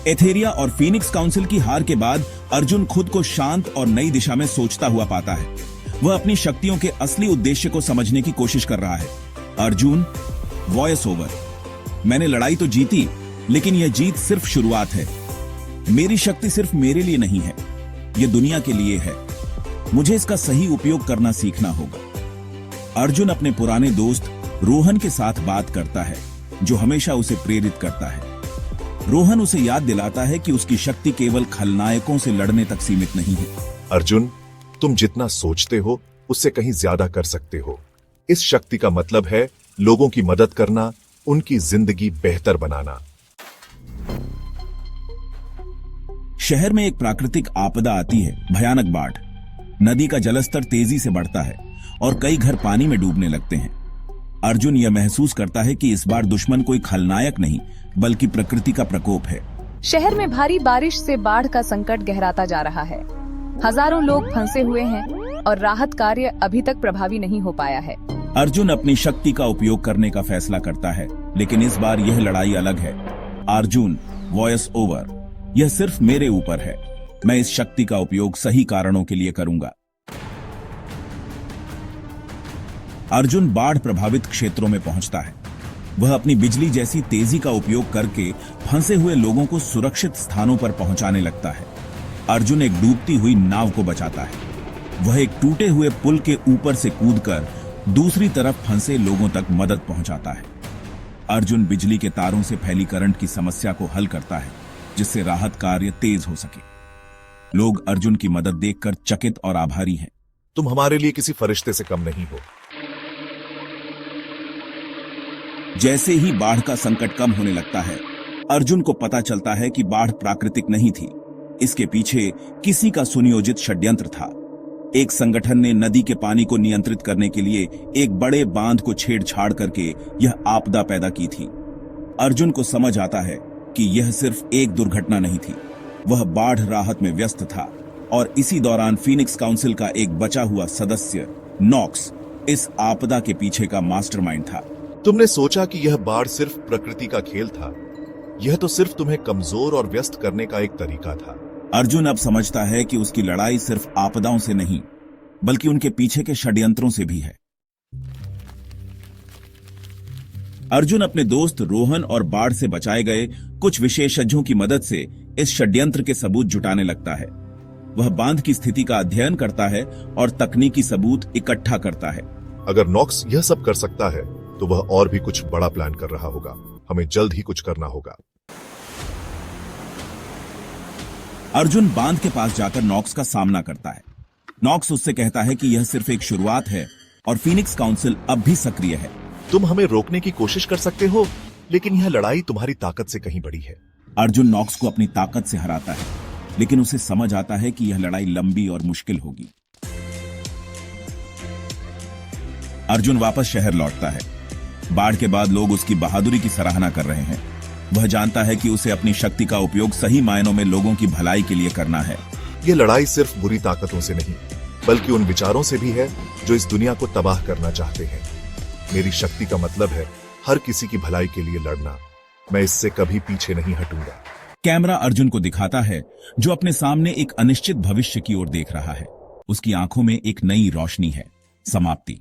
Etheria और Phoenix council की हार के बाद अर्जुन खुद को शांत और नई दिशा में सोचता हुआ पाता है। वह अपनी शक्तियों के असली उद्देश्य को समझने की कोशिश कर रहा है। Arjun, voice over. मैंने लड़ाई तो जीती, लेकिन यह जीत सिर्फ शुरुआत है। मेरी शक्ति सिर्फ मेरे लिए नहीं है, यह दुनिया के लिए है। मुझे इसका सही उपयोग करना सीखना होगा। अर्जुन अपने पुराने दोस्त रोहन के साथ बात करता है, जो हमेशा उसे प्रेरित करता है। रोहन उसे याद दिलाता है कि उसकी शक्ति केवल खलनायकों से लड़ने तक सीमित नहीं है। अर्जुन, तुम जितना सोचते हो उससे कहीं ज्यादा कर सकते हो। इस शक्ति का मतलब है लोगों की मदद करना, उनकी जिंदगी बेहतर बनाना। शहर में एक प्राकृतिक आपदा आती है, भयानक बाढ़। नदी का जलस्तर तेजी से बढ़ता है और कई घर पानी में डूबने लगते हैं। अर्जुन यह महसूस करता है कि इस बार दुश्मन कोई खलनायक नहीं, बल्कि प्रकृति का प्रकोप है। शहर में भारी बारिश से बाढ़ का संकट गहराता जा रहा है। हजारों लोग फंसे हुए हैं और राहत कार्य अभी तक प्रभावी नहीं हो पाया है। अर्जुन अपनी शक्ति का उपयोग करने का फैसला करता है, लेकिन इस बार यह लड़ाई अलग है। Arjun, voice over. यह सिर्फ मेरे ऊपर है। मैं इस शक्ति का उपयोग सही कारणों के लिए करूंगा। अर्जुन बाढ़ प्रभावित क्षेत्रों में पहुंचता है। वह अपनी बिजली जैसी तेजी का उपयोग करके फंसे हुए लोगों को सुरक्षित स्थानों पर पहुंचाने लगता है। अर्जुन एक डूबती हुई नाव को बचाता है। वह एक टूटे हुए पुल के ऊपर से कूदकर दूसरी तरफ फंसे लोगों तक मदद पहुंचाता है। अर्जुन बिजली के तारों से फैली करंट की समस्या को हल करता है, जिससे राहत कार्य तेज हो सके। लोग अर्जुन की मदद देखकर चकित और आभारी हैं। तुम हमारे लिए किसी फरिश्ते से कम नहीं हो। जैसे ही बाढ़ का संकट कम होने लगता है, अर्जुन को पता चलता है कि बाढ़ प्राकृतिक नहीं थी। इसके पीछे किसी का सुनियोजित षड्यंत्र था। एक संगठन ने नदी के पानी को नियंत्रित करने के लिए एक बड़े बांध को छेड़छाड़ करके यह आपदा पैदा की थी। अर्जुन को समझ आता है कि यह सिर्फ एक दुर्घटना नहीं थी। वह बाढ़ राहत में व्यस्त था और इसी दौरान फीनिक्स काउंसिल का एक बचा हुआ सदस्य नॉक्स इस आपदा के पीछे का मास्टरमाइंड था। तुमने सोचा कि यह बाढ़ सिर्फ प्रकृति का खेल था। यह तो सिर्फ तुम्हें कमजोर और व्यस्त करने का एक तरीका था। अर्जुन अब समझता है कि उसकी लड़ाई सिर्फ आपदाओं से नहीं, बल्कि उनके पीछे के षड्यंत्रों से भी है। अर्जुन अपने दोस्त रोहन और बाढ़ से बचाए गए कुछ विशेषज्ञों की मदद से इस षड्यंत्र के सबूत जुटाने लगता है। वह बांध की स्थिति का अध्ययन करता है और तकनीकी सबूत इकट्ठा करता है। अगर नॉक्स यह सब कर सकता है, तो वह और भी कुछ बड़ा प्लान कर रहा होगा। हमें जल्द ही कुछ करना होगा। अर्जुन बांध के पास जाकर नॉक्स का सामना करता है। नॉक्स उससे कहता है कि यह सिर्फ एक शुरुआत है और फीनिक्स काउंसिल अब भी सक्रिय है। तुम हमें रोकने की कोशिश कर सकते हो, लेकिन यह लड़ाई तुम्हारी ताकत से कहीं बड़ी है। अर्जुन नॉक्स को अपनी ताकत से हराता है, लेकिन उसे समझ आता है कि यह लड़ाई लंबी और मुश्किल होगी। अर्जुन वापस शहर लौटता है। बाढ़ के बाद लोग उसकी बहादुरी की सराहना कर रहे हैं। वह जानता है कि उसे अपनी शक्ति का उपयोग सही मायनों में लोगों की भलाई के लिए करना है। यह लड़ाई सिर्फ बुरी ताकतों से नहीं, बल्कि उन विचारों से भी है जो इस दुनिया को तबाह करना चाहते हैं। मेरी शक्ति का मतलब है हर किसी की भलाई के लिए लड़ना। मैं इससे कभी पीछे नहीं हटूंगा। कैमरा अर्जुन को दिखाता है, जो अपने सामने एक अनिश्चित भविष्य की ओर देख रहा है। उसकी आंखों में एक नई रोशनी है। समाप्ति।